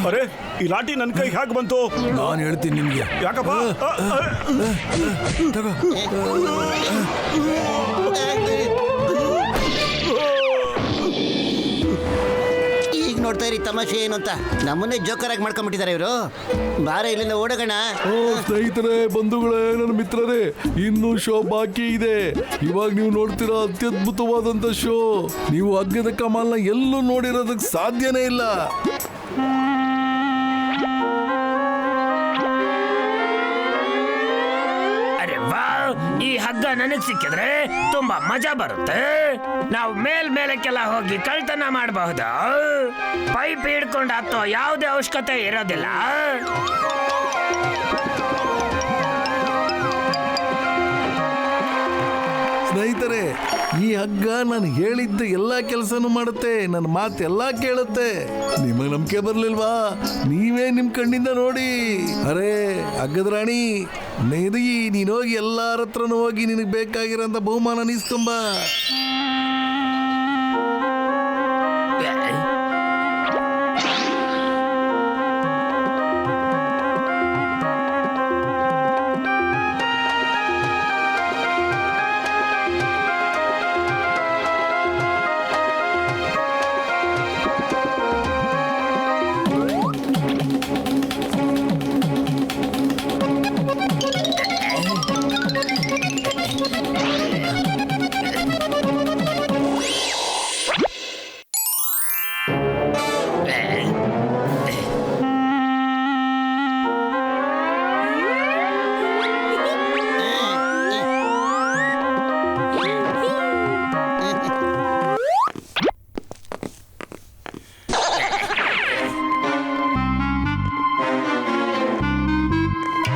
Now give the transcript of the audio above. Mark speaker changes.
Speaker 1: ಅರೆ, ಈ ಲಾಠಿ ನನ್ನ ಕೈ ಹೇಗೆ ಬಂತು?
Speaker 2: ನಾನು ಹೇಳ್ತೀನಿ ನಿಮ್ಗೆ.
Speaker 1: ಯಾಕಪ್ಪ?
Speaker 2: ತಗೋ.
Speaker 3: ಈಗ ನೋಡ್ತಾ ಇರಿ ತಮಾಷೆ ಏನು ಅಂತ. ನಮ್ಮನ್ನೇ ಜೋಕರ್ ಆಗಿ ಮಾಡ್ಕೊಂಡ್ಬಿಟ್ಟಿದ್ದಾರೆ ಇವರು. ಬಾರ ಇಲ್ಲಿಂದ ಓಡೋಣ.
Speaker 2: ಸ್ನೇಹಿತರೆ, ಬಂಧುಗಳೇ, ನನ್ನ ಮಿತ್ರರೇ, ಇನ್ನೂ ಶೋ ಬಾಕಿ ಇದೆ. ಇವಾಗ ನೀವು ನೋಡ್ತೀರಾ ಅತ್ಯದ್ಭುತವಾದಂತ ಶೋ. ನೀವು ಹಗ್ಗದ ಕಮಾಲ್ನ ಎಲ್ಲೂ ನೋಡಿರೋದಕ್ಕೆ ಸಾಧ್ಯನೇ ಇಲ್ಲ.
Speaker 4: ಈ ಹಗ್ಗ ನನಗ್ ಸಿಕ್ಕಿದ್ರೆ ತುಂಬಾ ಮಜಾ ಬರುತ್ತೆ. ನಾವು ಮೇಲ್ಮೇಲಕ್ಕೆಲ್ಲ ಹೋಗಿ ಕಳ್ತನ ಮಾಡಬಹುದು. ಪೈಪ್ ಹಿಡ್ಕೊಂಡು ಹತ್ತೋ ಯಾವುದೇ ಅವಶ್ಯಕತೆ ಇರೋದಿಲ್ಲ.
Speaker 2: ಸ್ನೇಹಿತರೆ, ಈ ಹಗ್ಗ ನಾನು ಹೇಳಿದ್ದ ಎಲ್ಲಾ ಕೆಲಸನೂ ಮಾಡುತ್ತೆ. ನನ್ನ ಮಾತೆಲ್ಲ ಕೇಳುತ್ತೆ. ನಿಮಗೆ ನಂಬಿಕೆ ಬರ್ಲಿಲ್ವಾ? ನೀವೇ ನಿಮ್ ಕಣ್ಣಿಂದ ನೋಡಿ. ಅರೆ ಹಗ್ಗದ ರಾಣಿ, ನೀನು ಹೋಗಿ ಎಲ್ಲಾರ ಹತ್ರನೂ ಹೋಗಿ ನಿನಗೆ ಬೇಕಾಗಿರೋಂಥ ಬಹುಮಾನ ಇಸ್ಕೊಂಬ.